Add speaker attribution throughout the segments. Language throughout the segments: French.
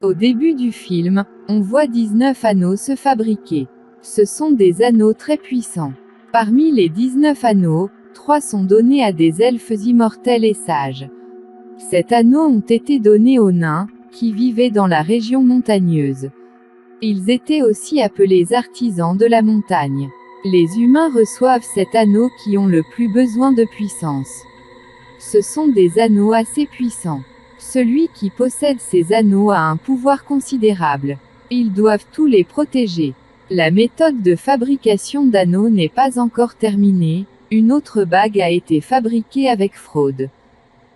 Speaker 1: Au début du film, on voit 19 anneaux se fabriquer. Ce sont des anneaux très puissants. Parmi les 19 anneaux, 3 sont donnés à des elfes immortels et sages. 7 anneaux ont été donnés aux nains, qui vivaient dans la région montagneuse. Ils étaient aussi appelés artisans de la montagne. Les humains reçoivent 7 anneaux qui ont le plus besoin de puissance. Ce sont des anneaux assez puissants. Celui qui possède ces anneaux a un pouvoir considérable. Ils doivent tous les protéger. La méthode de fabrication d'anneaux n'est pas encore terminée, une autre bague a été fabriquée avec fraude.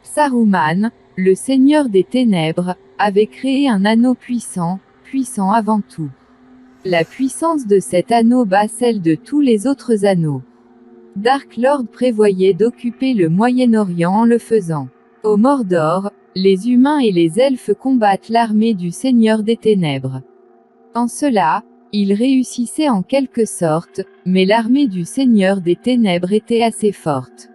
Speaker 1: Saruman, le seigneur des ténèbres, avait créé un anneau puissant, puissant avant tout. La puissance de cet anneau bat celle de tous les autres anneaux. Dark Lord prévoyait d'occuper le Moyen-Orient en le faisant. Au Mordor, les humains et les elfes combattent l'armée du Seigneur des Ténèbres. En cela, ils réussissaient en quelque sorte, mais l'armée du Seigneur des Ténèbres était assez forte.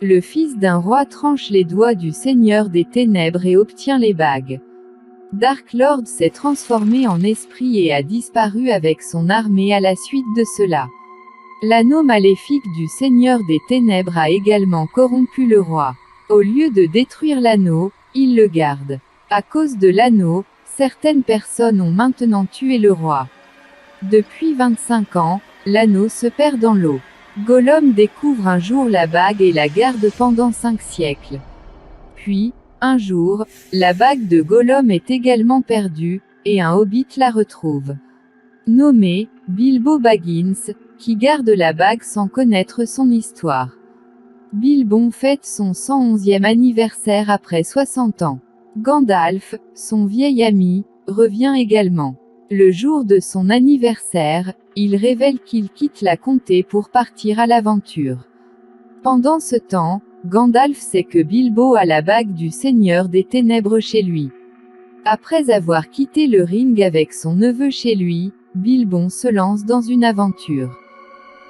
Speaker 1: Le fils d'un roi tranche les doigts du Seigneur des Ténèbres et obtient les bagues. Dark Lord s'est transformé en esprit et a disparu avec son armée à la suite de cela. L'anneau maléfique du Seigneur des Ténèbres a également corrompu le roi. Au lieu de détruire l'anneau, il le garde. À cause de l'anneau, certaines personnes ont maintenant tué le roi. Depuis 25 ans, l'anneau se perd dans l'eau. Gollum découvre un jour la bague et la garde pendant 5 siècles. Puis, un jour, la bague de Gollum est également perdue, et un hobbit la retrouve. Nommé Bilbo Baggins, qui garde la bague sans connaître son histoire. Bilbo fête son 111e anniversaire après 60 ans. Gandalf, son vieil ami, revient également. Le jour de son anniversaire, il révèle qu'il quitte la comté pour partir à l'aventure. Pendant ce temps, Gandalf sait que Bilbo a la bague du Seigneur des Ténèbres chez lui. Après avoir quitté le ring avec son neveu chez lui, Bilbo se lance dans une aventure.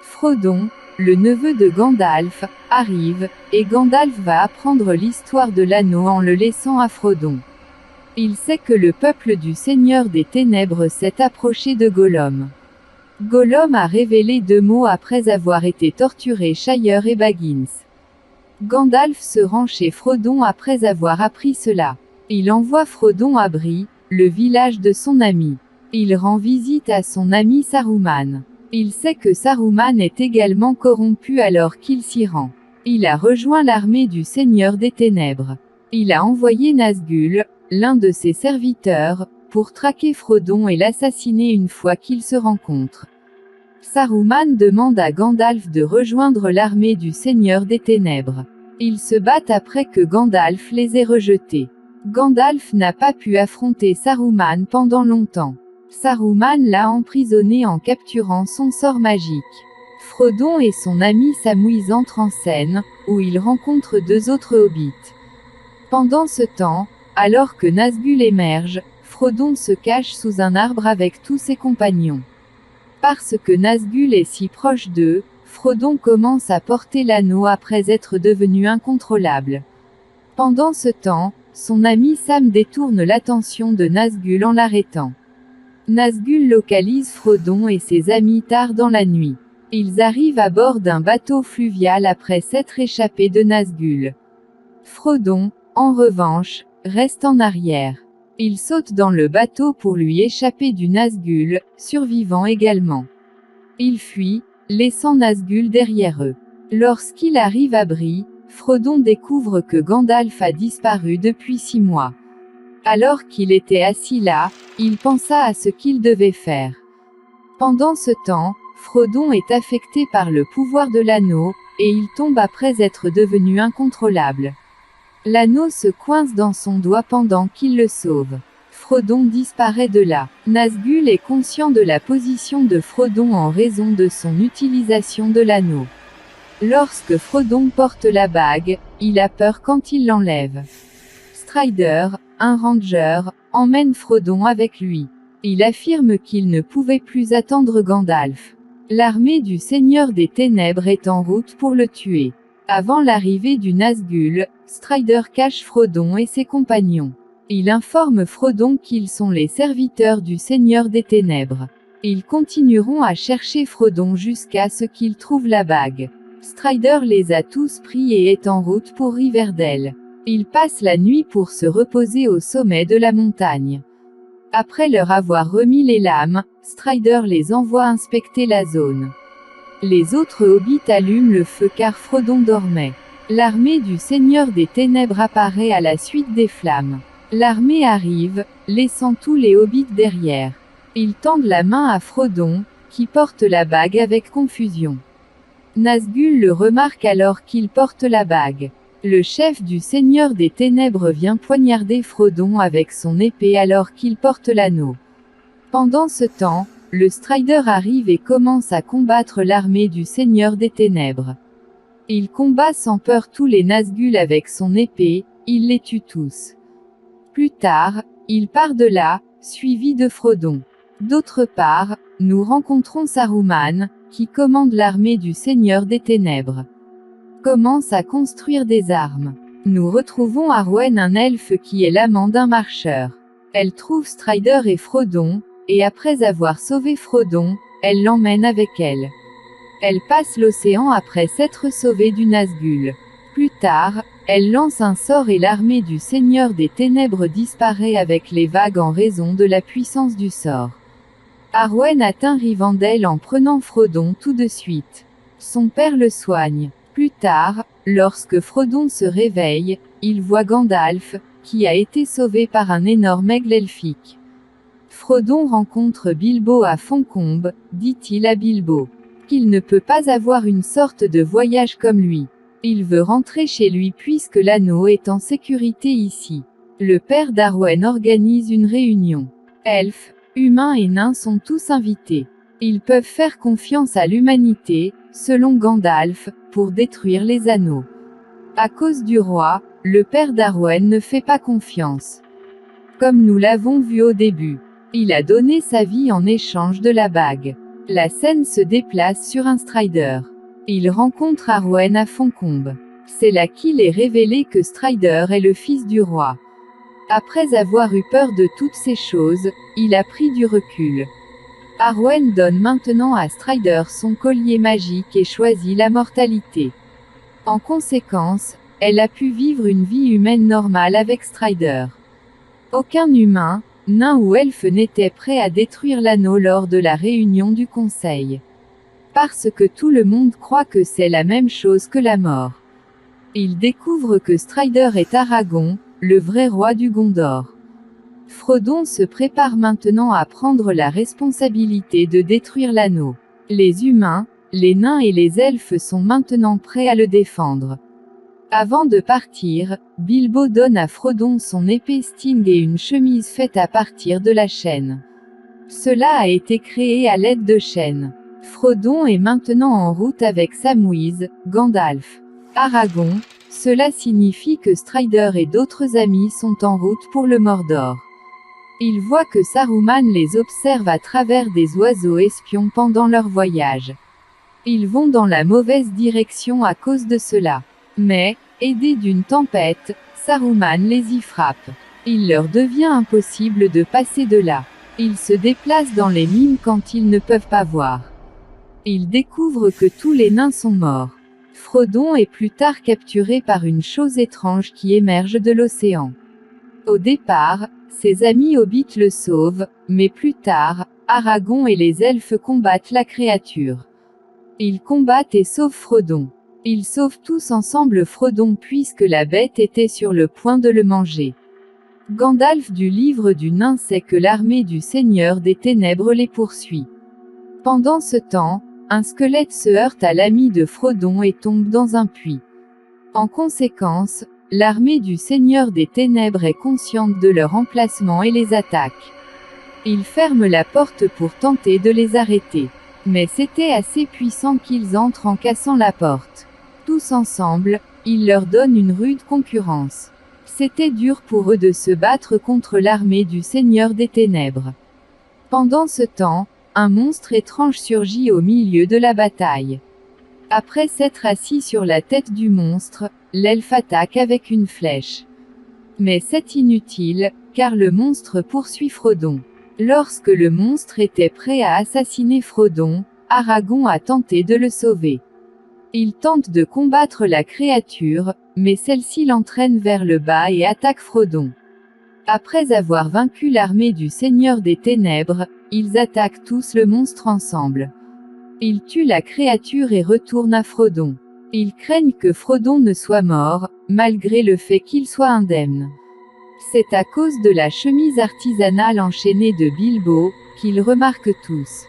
Speaker 1: Frodon, le neveu de Gandalf, arrive, et Gandalf va apprendre l'histoire de l'anneau en le laissant à Frodon. Il sait que le peuple du Seigneur des Ténèbres s'est approché de Gollum. Gollum a révélé 2 mots après avoir été torturé Shire et Baggins. Gandalf se rend chez Frodon après avoir appris cela. Il envoie Frodon à Bree, le village de son ami. Il rend visite à son ami Saruman. Il sait que Saruman est également corrompu alors qu'il s'y rend. Il a rejoint l'armée du Seigneur des Ténèbres. Il a envoyé Nazgûl, l'un de ses serviteurs, pour traquer Frodon et l'assassiner une fois qu'ils se rencontrent. Saruman demande à Gandalf de rejoindre l'armée du Seigneur des Ténèbres. Ils se battent après que Gandalf les ait rejetés. Gandalf n'a pas pu affronter Saruman pendant longtemps. Saruman l'a emprisonné en capturant son sort magique. Frodon et son ami Samwise entrent en scène, où ils rencontrent 2 autres hobbits. Pendant ce temps, alors que Nazgûl émerge, Frodon se cache sous un arbre avec tous ses compagnons. Parce que Nazgûl est si proche d'eux, Frodon commence à porter l'anneau après être devenu incontrôlable. Pendant ce temps, son ami Sam détourne l'attention de Nazgûl en l'arrêtant. Nazgûl localise Frodon et ses amis tard dans la nuit. Ils arrivent à bord d'un bateau fluvial après s'être échappés de Nazgûl. Frodon, en revanche, reste en arrière. Il saute dans le bateau pour lui échapper du Nazgûl, survivant également. Il fuit, laissant Nazgûl derrière eux. Lorsqu'il arrive à Bree, Frodon découvre que Gandalf a disparu depuis 6 mois. Alors qu'il était assis là, il pensa à ce qu'il devait faire. Pendant ce temps, Frodon est affecté par le pouvoir de l'anneau, et il tombe après être devenu incontrôlable. L'anneau se coince dans son doigt pendant qu'il le sauve. Frodon disparaît de là. Nazgûl est conscient de la position de Frodon en raison de son utilisation de l'anneau. Lorsque Frodon porte la bague, il a peur quand il l'enlève. Strider, un ranger, emmène Frodon avec lui. Il affirme qu'il ne pouvait plus attendre Gandalf. L'armée du Seigneur des Ténèbres est en route pour le tuer. Avant l'arrivée du Nazgûl, Strider cache Frodon et ses compagnons. Il informe Frodon qu'ils sont les serviteurs du Seigneur des Ténèbres. Ils continueront à chercher Frodon jusqu'à ce qu'ils trouvent la bague. Strider les a tous pris et est en route pour Riverdale. Ils passent la nuit pour se reposer au sommet de la montagne. Après leur avoir remis les lames, Strider les envoie inspecter la zone. Les autres hobbits allument le feu car Frodon dormait. L'armée du Seigneur des Ténèbres apparaît à la suite des flammes. L'armée arrive, laissant tous les hobbits derrière. Ils tendent la main à Frodon, qui porte la bague avec confusion. Nazgûl le remarque alors qu'il porte la bague. Le chef du Seigneur des Ténèbres vient poignarder Frodon avec son épée alors qu'il porte l'anneau. Pendant ce temps, le Strider arrive et commence à combattre l'armée du Seigneur des Ténèbres. Il combat sans peur tous les Nazgûl avec son épée, il les tue tous. Plus tard, il part de là, suivi de Frodon. D'autre part, nous rencontrons Saruman, qui commande l'armée du Seigneur des Ténèbres. Commence à construire des armes. Nous retrouvons Arwen, un elfe qui est l'amant d'un marcheur. Elle trouve Strider et Frodon, et après avoir sauvé Frodon, elle l'emmène avec elle. Elle passe l'océan après s'être sauvée du Nazgûl. Plus tard, elle lance un sort et l'armée du Seigneur des Ténèbres disparaît avec les vagues en raison de la puissance du sort. Arwen atteint Rivendell en prenant Frodon tout de suite. Son père le soigne. Plus tard, lorsque Frodon se réveille, il voit Gandalf, qui a été sauvé par un énorme aigle elfique. Frodon rencontre Bilbo à Foncombe, dit-il à Bilbo. Qu'il ne peut pas avoir une sorte de voyage comme lui. Il veut rentrer chez lui puisque l'anneau est en sécurité ici. Le père d'Arwen organise une réunion. Elfes, humains et nains sont tous invités. Ils peuvent faire confiance à l'humanité, selon Gandalf, pour détruire les anneaux. À cause du roi, le père d'Arwen ne fait pas confiance. Comme nous l'avons vu au début. Il a donné sa vie en échange de la bague. La scène se déplace sur un Strider. Il rencontre Arwen à Foncombe. C'est là qu'il est révélé que Strider est le fils du roi. Après avoir eu peur de toutes ces choses, il a pris du recul. Arwen donne maintenant à Strider son collier magique et choisit la mortalité. En conséquence, elle a pu vivre une vie humaine normale avec Strider. Aucun humain, nain ou elfe n'était prêt à détruire l'anneau lors de la réunion du conseil. Parce que tout le monde croit que c'est la même chose que la mort. Il découvre que Strider est Aragorn, le vrai roi du Gondor. Frodon se prépare maintenant à prendre la responsabilité de détruire l'anneau. Les humains, les nains et les elfes sont maintenant prêts à le défendre. Avant de partir, Bilbo donne à Frodon son épée Sting et une chemise faite à partir de la chaîne. Cela a été créé à l'aide de chaînes. Frodon est maintenant en route avec Samwise, Gandalf, Aragorn. Cela signifie que Strider et d'autres amis sont en route pour le Mordor. Ils voient que Saruman les observe à travers des oiseaux espions pendant leur voyage. Ils vont dans la mauvaise direction à cause de cela. Mais, aidés d'une tempête, Saruman les y frappe. Il leur devient impossible de passer de là. Ils se déplacent dans les mines quand ils ne peuvent pas voir. Ils découvrent que tous les nains sont morts. Frodon est plus tard capturé par une chose étrange qui émerge de l'océan. Au départ, ses amis hobbits le sauvent, mais plus tard, Aragorn et les elfes combattent la créature. Ils combattent et sauvent Frodon. Ils sauvent tous ensemble Frodon puisque la bête était sur le point de le manger. Gandalf du livre du nain sait que l'armée du Seigneur des Ténèbres les poursuit. Pendant ce temps, un squelette se heurte à l'ami de Frodon et tombe dans un puits. En conséquence, l'armée du Seigneur des Ténèbres est consciente de leur emplacement et les attaque. Ils ferment la porte pour tenter de les arrêter. Mais c'était assez puissant qu'ils entrent en cassant la porte. Tous ensemble, ils leur donnent une rude concurrence. C'était dur pour eux de se battre contre l'armée du Seigneur des Ténèbres. Pendant ce temps, un monstre étrange surgit au milieu de la bataille. Après s'être assis sur la tête du monstre, l'elfe attaque avec une flèche. Mais c'est inutile, car le monstre poursuit Frodon. Lorsque le monstre était prêt à assassiner Frodon, Aragorn a tenté de le sauver. Il tente de combattre la créature, mais celle-ci l'entraîne vers le bas et attaque Frodon. Après avoir vaincu l'armée du Seigneur des Ténèbres, ils attaquent tous le monstre ensemble. Ils tuent la créature et retournent à Frodon. Ils craignent que Frodon ne soit mort, malgré le fait qu'il soit indemne. C'est à cause de la chemise artisanale enchaînée de Bilbo, qu'ils remarquent tous.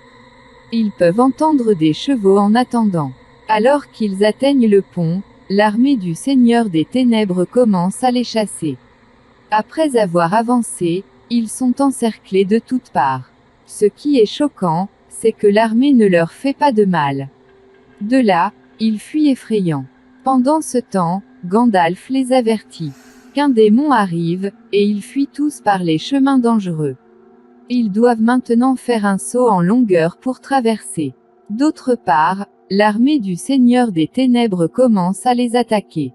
Speaker 1: Ils peuvent entendre des chevaux en attendant. Alors qu'ils atteignent le pont, l'armée du Seigneur des Ténèbres commence à les chasser. Après avoir avancé, ils sont encerclés de toutes parts. Ce qui est choquant, c'est que l'armée ne leur fait pas de mal. De là, ils fuient effrayants. Pendant ce temps, Gandalf les avertit qu'un démon arrive, et ils fuient tous par les chemins dangereux. Ils doivent maintenant faire un saut en longueur pour traverser. D'autre part, l'armée du Seigneur des Ténèbres commence à les attaquer.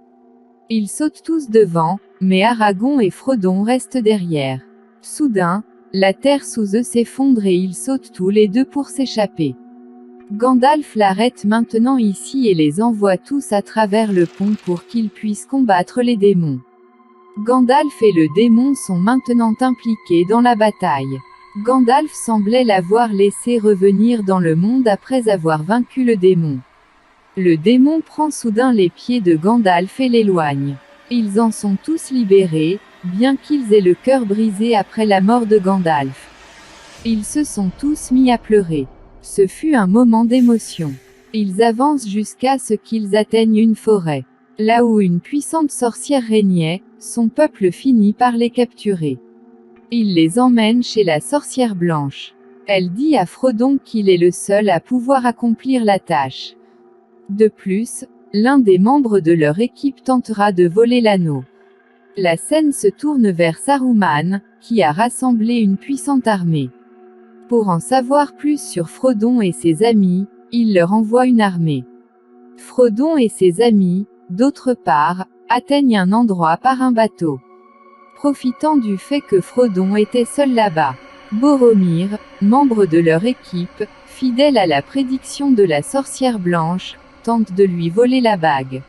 Speaker 1: Ils sautent tous devant, mais Aragorn et Frodon restent derrière. Soudain, la terre sous eux s'effondre et ils sautent tous les deux pour s'échapper. Gandalf l'arrête maintenant ici et les envoie tous à travers le pont pour qu'ils puissent combattre les démons. Gandalf et le démon sont maintenant impliqués dans la bataille. Gandalf semblait l'avoir laissé revenir dans le monde après avoir vaincu le démon. Le démon prend soudain les pieds de Gandalf et l'éloigne. Ils en sont tous libérés, bien qu'ils aient le cœur brisé après la mort de Gandalf. Ils se sont tous mis à pleurer. Ce fut un moment d'émotion. Ils avancent jusqu'à ce qu'ils atteignent une forêt. Là où une puissante sorcière régnait, son peuple finit par les capturer. Il les emmène chez la sorcière blanche. Elle dit à Frodon qu'il est le seul à pouvoir accomplir la tâche. De plus, l'un des membres de leur équipe tentera de voler l'anneau. La scène se tourne vers Saruman, qui a rassemblé une puissante armée. Pour en savoir plus sur Frodon et ses amis, il leur envoie une armée. Frodon et ses amis, d'autre part, atteignent un endroit par un bateau. Profitant du fait que Frodon était seul là-bas, Boromir, membre de leur équipe, fidèle à la prédiction de la sorcière blanche, tente de lui voler la bague.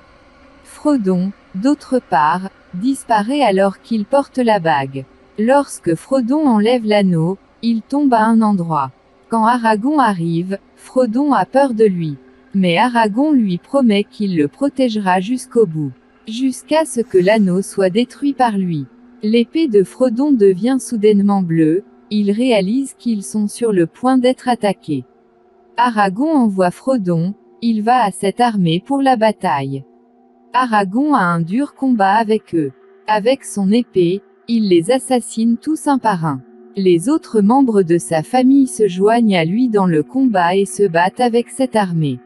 Speaker 1: Frodon, d'autre part, disparaît alors qu'il porte la bague. Lorsque Frodon enlève l'anneau, il tombe à un endroit. Quand Aragorn arrive, Frodon a peur de lui. Mais Aragorn lui promet qu'il le protégera jusqu'au bout. Jusqu'à ce que l'anneau soit détruit par lui. L'épée de Frodon devient soudainement bleue, il réalise qu'ils sont sur le point d'être attaqués. Aragorn envoie Frodon, il va à cette armée pour la bataille. Aragorn a un dur combat avec eux. Avec son épée, il les assassine tous un par un. Les autres membres de sa famille se joignent à lui dans le combat et se battent avec cette armée.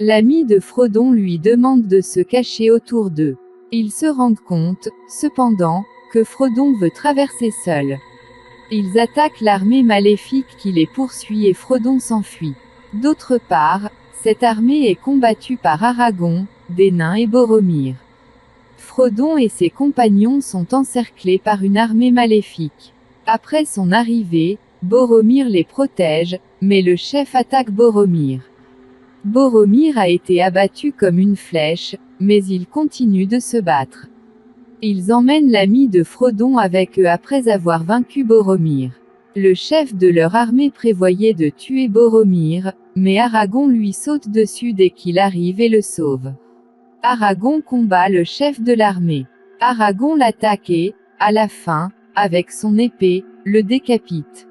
Speaker 1: L'ami de Frodon lui demande de se cacher autour d'eux. Ils se rendent compte, cependant, que Frodon veut traverser seul. Ils attaquent l'armée maléfique qui les poursuit et Frodon s'enfuit. D'autre part, cette armée est combattue par Aragorn, des nains et Boromir. Frodon et ses compagnons sont encerclés par une armée maléfique. Après son arrivée, Boromir les protège, mais le chef attaque Boromir. Boromir a été abattu comme une flèche, mais il continue de se battre. Ils emmènent l'ami de Frodon avec eux après avoir vaincu Boromir. Le chef de leur armée prévoyait de tuer Boromir, mais Aragorn lui saute dessus dès qu'il arrive et le sauve. Aragorn combat le chef de l'armée. Aragorn l'attaque et, à la fin, avec son épée, le décapite.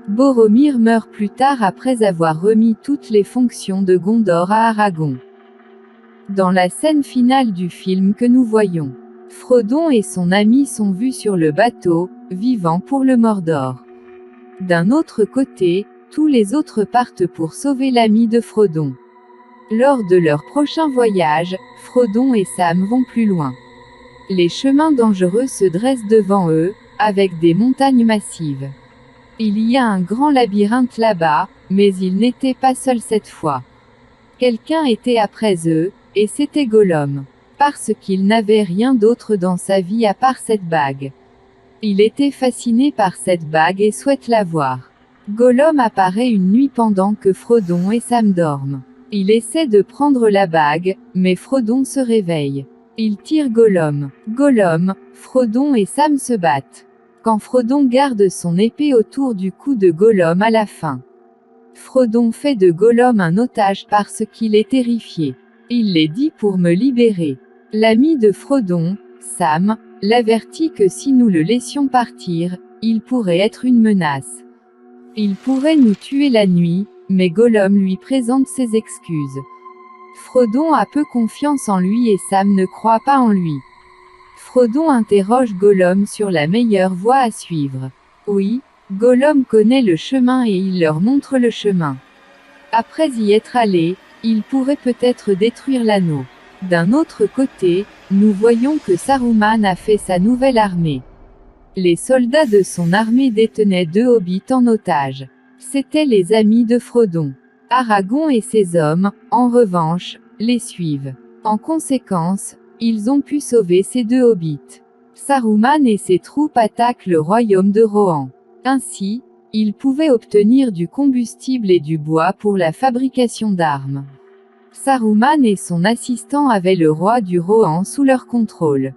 Speaker 1: Boromir meurt plus tard après avoir remis toutes les fonctions de Gondor à Aragorn. Dans la scène finale du film que nous voyons, Frodon et son ami sont vus sur le bateau, vivant pour le Mordor. D'un autre côté, tous les autres partent pour sauver l'ami de Frodon. Lors de leur prochain voyage, Frodon et Sam vont plus loin. Les chemins dangereux se dressent devant eux, avec des montagnes massives. Il y a un grand labyrinthe là-bas, mais ils n'étaient pas seuls cette fois. Quelqu'un était après eux, et c'était Gollum. parce qu'il n'avait rien d'autre dans sa vie à part cette bague. Il était fasciné par cette bague et souhaite la voir. Gollum apparaît une nuit pendant que Frodon et Sam dorment. Il essaie de prendre la bague, mais Frodon se réveille. Il tire Gollum. Gollum, Frodon et Sam se battent. Quand Frodon garde son épée autour du cou de Gollum à la fin. Frodon fait de Gollum un otage parce qu'il est terrifié. Il les dit pour me libérer. L'ami de Frodon, Sam, l'avertit que si nous le laissions partir, il pourrait être une menace. Il pourrait nous tuer la nuit, mais Gollum lui présente ses excuses. Frodon a peu confiance en lui et Sam ne croit pas en lui. Frodon interroge Gollum sur la meilleure voie à suivre. Oui, Gollum connaît le chemin et il leur montre le chemin. Après y être allé, il pourrait peut-être détruire l'anneau. D'un autre côté, nous voyons que Saruman a fait sa nouvelle armée. Les soldats de son armée détenaient 2 hobbits en otage. C'étaient les amis de Frodon. Aragorn et ses hommes, en revanche, les suivent. En conséquence, ils ont pu sauver ces 2 hobbits. Saruman et ses troupes attaquent le royaume de Rohan. Ainsi, ils pouvaient obtenir du combustible et du bois pour la fabrication d'armes. Saruman et son assistant avaient le roi du Rohan sous leur contrôle.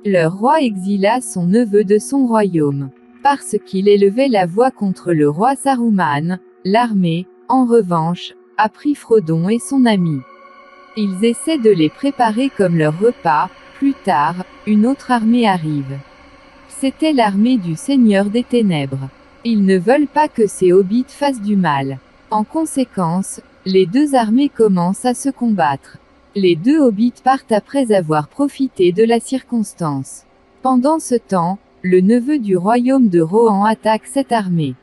Speaker 1: Leur roi exila son neveu de son royaume. Parce qu'il élevait la voix contre le roi Saruman, l'armée, en revanche, a pris Frodon et son ami. Ils essaient de les préparer comme leur repas. Plus tard, une autre armée arrive. C'était l'armée du Seigneur des Ténèbres. Ils ne veulent pas que ces hobbits fassent du mal. En conséquence, les 2 armées commencent à se combattre. Les 2 hobbits partent après avoir profité de la circonstance. Pendant ce temps, le neveu du royaume de Rohan attaque cette armée.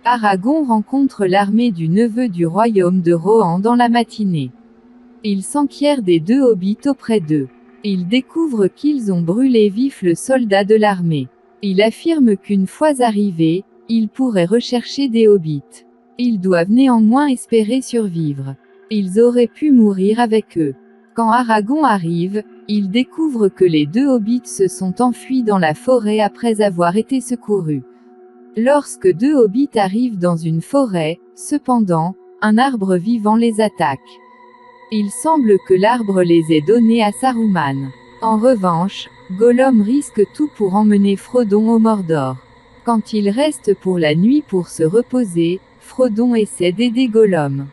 Speaker 1: Aragorn rencontre l'armée du neveu du royaume de Rohan dans la matinée. Il s'enquiert des 2 hobbits auprès d'eux. Il découvre qu'ils ont brûlé vif le soldat de l'armée. Il affirme qu'une fois arrivés, ils pourraient rechercher des hobbits. Ils doivent néanmoins espérer survivre. Ils auraient pu mourir avec eux. Quand Aragorn arrive, il découvre que les 2 hobbits se sont enfuis dans la forêt après avoir été secourus. Lorsque 2 hobbits arrivent dans une forêt, cependant, un arbre vivant les attaque. Il semble que l'arbre les ait donnés à Saruman. En revanche, Gollum risque tout pour emmener Frodon au Mordor. Quand il reste pour la nuit pour se reposer, Frodon essaie d'aider Gollum.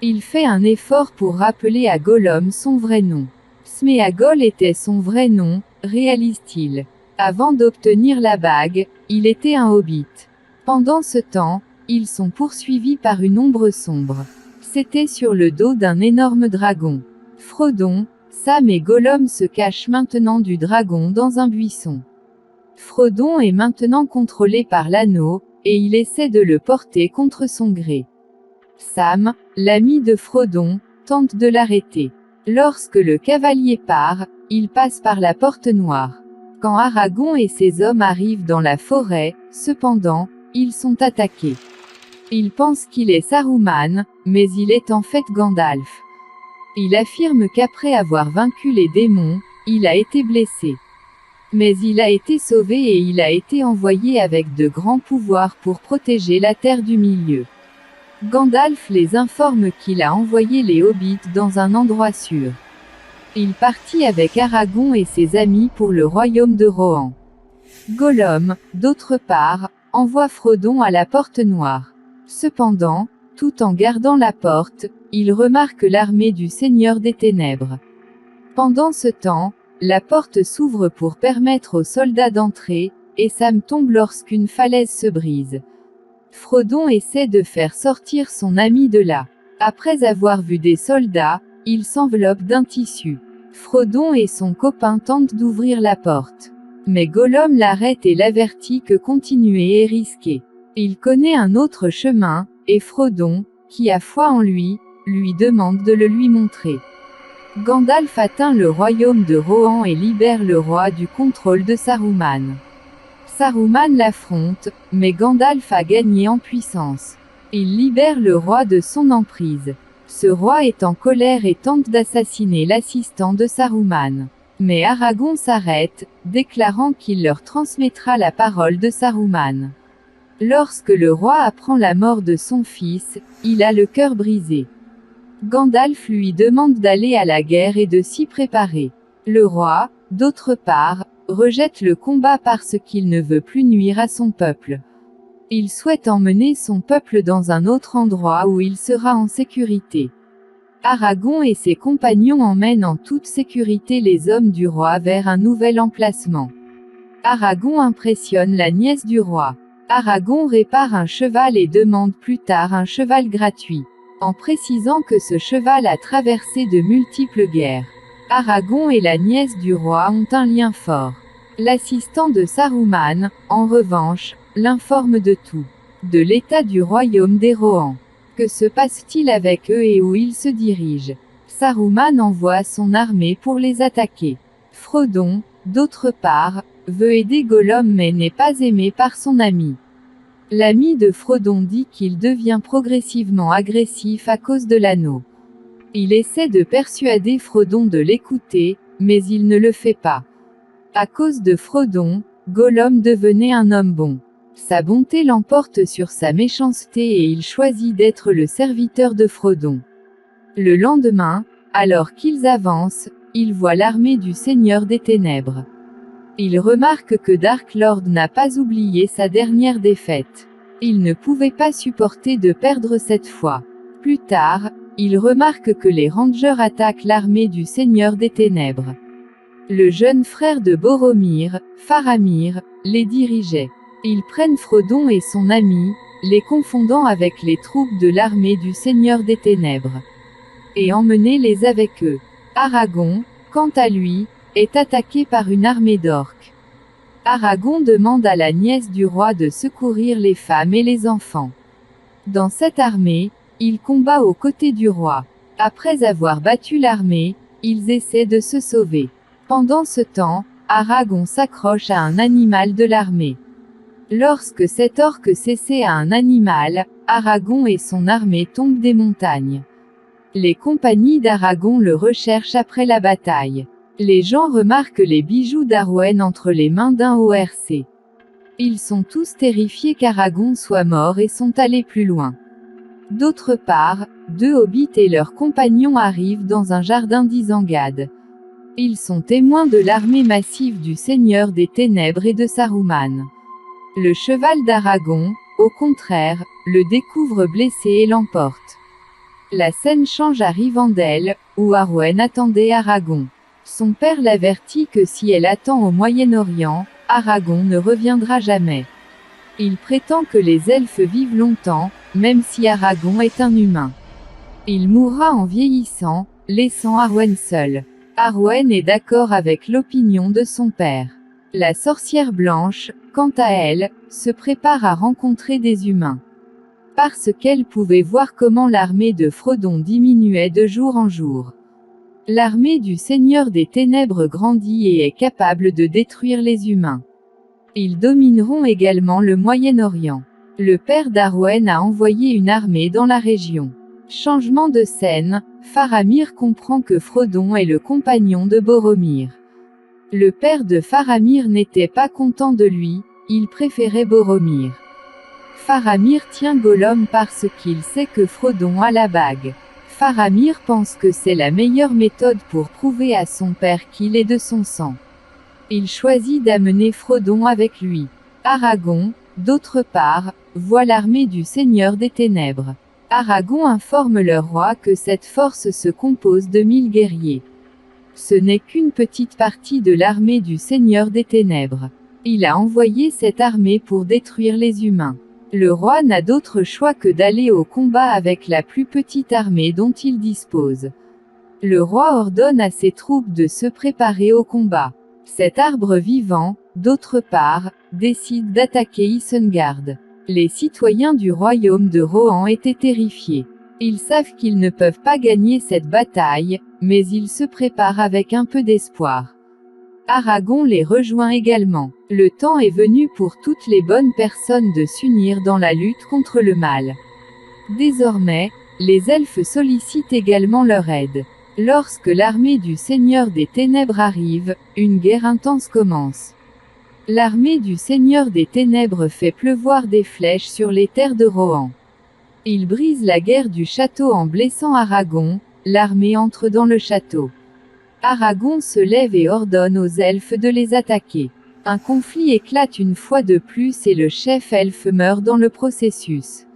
Speaker 1: Il fait un effort pour rappeler à Gollum son vrai nom. Sméagol était son vrai nom, réalise-t-il. Avant d'obtenir la bague, il était un hobbit. Pendant ce temps, ils sont poursuivis par une ombre sombre. C'était sur le dos d'un énorme dragon. Frodon, Sam et Gollum se cachent maintenant du dragon dans un buisson. Frodon est maintenant contrôlé par l'anneau, et il essaie de le porter contre son gré. Sam, l'ami de Frodon, tente de l'arrêter. Lorsque le cavalier part, il passe par la porte noire. Quand Aragorn et ses hommes arrivent dans la forêt, cependant, ils sont attaqués. Ils pensent qu'il est Saruman, mais il est en fait Gandalf. Il affirme qu'après avoir vaincu les démons, il a été blessé. Mais il a été sauvé et il a été envoyé avec de grands pouvoirs pour protéger la Terre du Milieu. Gandalf les informe qu'il a envoyé les hobbits dans un endroit sûr. Il partit avec Aragorn et ses amis pour le royaume de Rohan. Gollum, d'autre part, envoie Frodon à la porte noire. Cependant, tout en gardant la porte, il remarque l'armée du Seigneur des Ténèbres. Pendant ce temps, la porte s'ouvre pour permettre aux soldats d'entrer, et Sam tombe lorsqu'une falaise se brise. Frodon essaie de faire sortir son ami de là. Après avoir vu des soldats, il s'enveloppe d'un tissu. Frodon et son copain tentent d'ouvrir la porte. Mais Gollum l'arrête et l'avertit que continuer est risqué. Il connaît un autre chemin, et Frodon, qui a foi en lui demande de le lui montrer. Gandalf atteint le royaume de Rohan et libère le roi du contrôle de Saruman. Saruman l'affronte, mais Gandalf a gagné en puissance. Il libère le roi de son emprise. Ce roi est en colère et tente d'assassiner l'assistant de Saruman. Mais Aragorn s'arrête, déclarant qu'il leur transmettra la parole de Saruman. Lorsque le roi apprend la mort de son fils, il a le cœur brisé. Gandalf lui demande d'aller à la guerre et de s'y préparer. Le roi, d'autre part, rejette le combat parce qu'il ne veut plus nuire à son peuple. Il souhaite emmener son peuple dans un autre endroit où il sera en sécurité. Aragorn et ses compagnons emmènent en toute sécurité les hommes du roi vers un nouvel emplacement. Aragorn impressionne la nièce du roi. Aragorn répare un cheval et demande plus tard un cheval gratuit, en précisant que ce cheval a traversé de multiples guerres. Aragorn et la nièce du roi ont un lien fort. L'assistant de Saruman, en revanche, l'informe de tout. De l'état du royaume des Rohan. Que se passe-t-il avec eux et où ils se dirigent? Saruman envoie son armée pour les attaquer. Frodon, d'autre part, veut aider Gollum mais n'est pas aimé par son ami. L'ami de Frodon dit qu'il devient progressivement agressif à cause de l'anneau. Il essaie de persuader Frodon de l'écouter, mais il ne le fait pas. À cause de Frodon, Gollum devenait un homme bon. Sa bonté l'emporte sur sa méchanceté et il choisit d'être le serviteur de Frodon. Le lendemain, alors qu'ils avancent, il voit l'armée du Seigneur des Ténèbres. Il remarque que Dark Lord n'a pas oublié sa dernière défaite. Il ne pouvait pas supporter de perdre cette fois. Plus tard, il remarque que les Rangers attaquent l'armée du Seigneur des Ténèbres. Le jeune frère de Boromir, Faramir, les dirigeait. Ils prennent Frodon et son ami, les confondant avec les troupes de l'armée du Seigneur des Ténèbres. Et emmenez-les avec eux. Aragorn, quant à lui, est attaqué par une armée d'orques. Aragorn demande à la nièce du roi de secourir les femmes et les enfants. Dans cette armée, il combat aux côtés du roi. Après avoir battu l'armée, ils essaient de se sauver. Pendant ce temps, Aragorn s'accroche à un animal de l'armée. Lorsque cet orque s'essaie à un animal, Aragorn et son armée tombent des montagnes. Les compagnies d'Aragorn le recherchent après la bataille. Les gens remarquent les bijoux d'Arwen entre les mains d'un ORC. Ils sont tous terrifiés qu'Aragorn soit mort et sont allés plus loin. D'autre part, 2 hobbits et leurs compagnons arrivent dans un jardin d'Isengard. Ils sont témoins de l'armée massive du Seigneur des Ténèbres et de Saruman. Le cheval d'Aragorn, au contraire, le découvre blessé et l'emporte. La scène change à Rivendell, où Arwen attendait Aragorn. Son père l'avertit que si elle attend au Moyen-Orient, Aragorn ne reviendra jamais. Il prétend que les elfes vivent longtemps, même si Aragorn est un humain. Il mourra en vieillissant, laissant Arwen seul. Arwen est d'accord avec l'opinion de son père. La sorcière blanche, quant à elle, se prépare à rencontrer des humains. Parce qu'elle pouvait voir comment l'armée de Frodon diminuait de jour en jour. L'armée du Seigneur des Ténèbres grandit et est capable de détruire les humains. Ils domineront également le Moyen-Orient. Le père d'Arwen a envoyé une armée dans la région. Changement de scène, Faramir comprend que Frodon est le compagnon de Boromir. Le père de Faramir n'était pas content de lui, il préférait Boromir. Faramir tient Gollum parce qu'il sait que Frodon a la bague. Faramir pense que c'est la meilleure méthode pour prouver à son père qu'il est de son sang. Il choisit d'amener Frodon avec lui. Aragorn, d'autre part, voit l'armée du Seigneur des Ténèbres. Aragorn informe leur roi que cette force se compose de 1000 guerriers. Ce n'est qu'une petite partie de l'armée du Seigneur des Ténèbres. Il a envoyé cette armée pour détruire les humains. Le roi n'a d'autre choix que d'aller au combat avec la plus petite armée dont il dispose. Le roi ordonne à ses troupes de se préparer au combat. Cet arbre vivant, d'autre part, décide d'attaquer Isengard. Les citoyens du royaume de Rohan étaient terrifiés. Ils savent qu'ils ne peuvent pas gagner cette bataille, mais ils se préparent avec un peu d'espoir. Aragorn les rejoint également. Le temps est venu pour toutes les bonnes personnes de s'unir dans la lutte contre le mal. Désormais, Les elfes sollicitent également leur aide. Lorsque l'armée du Seigneur des Ténèbres arrive, une guerre intense commence. L'armée du Seigneur des Ténèbres fait pleuvoir des flèches sur les terres de Rohan. Il brise la guerre du château en blessant Aragon, l'armée entre dans le château. Aragon se lève et ordonne aux elfes de les attaquer. Un conflit éclate une fois de plus et le chef elfe meurt dans le processus.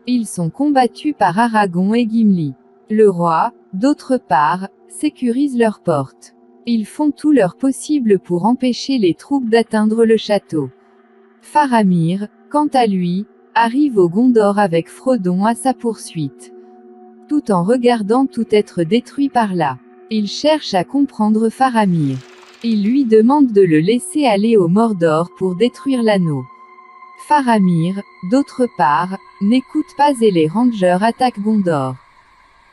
Speaker 1: Ils sont combattus par Aragon et Gimli. Le roi, d'autre part, sécurise leurs portes. Ils font tout leur possible pour empêcher les troupes d'atteindre le château. Faramir, quant à lui, arrive au Gondor avec Frodon à sa poursuite. Tout en regardant tout être détruit par là. Il cherche à comprendre Faramir. Il lui demande de le laisser aller au Mordor pour détruire l'anneau. Faramir, d'autre part, n'écoute pas et les Rangers attaquent Gondor.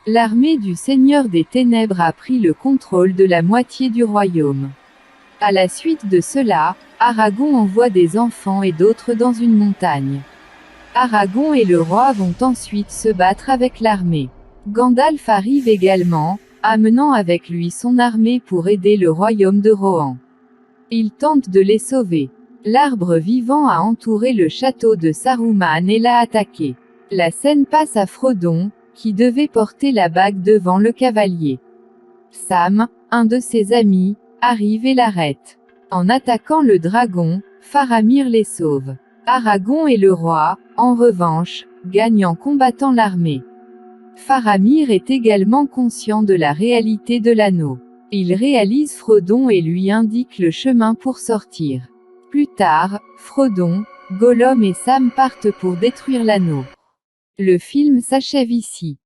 Speaker 1: L'armée du Seigneur des Ténèbres a pris le contrôle de la moitié du royaume. À la suite de cela, Aragon envoie des enfants et d'autres dans une montagne. Aragon et le roi vont ensuite se battre avec l'armée. Gandalf arrive également, amenant avec lui son armée pour aider le royaume de Rohan. Il tente de les sauver. L'arbre vivant a entouré le château de Saruman et l'a attaqué. La scène passe à Frodon, qui devait porter la bague devant le cavalier. Sam, un de ses amis, arrive et l'arrête. En attaquant le dragon, Faramir les sauve. Aragon et le roi, en revanche, gagnent en combattant l'armée. Faramir est également conscient de la réalité de l'anneau. Il réalise Frodon et lui indique le chemin pour sortir. Plus tard, Frodon, Gollum et Sam partent pour détruire l'anneau. Le film s'achève ici.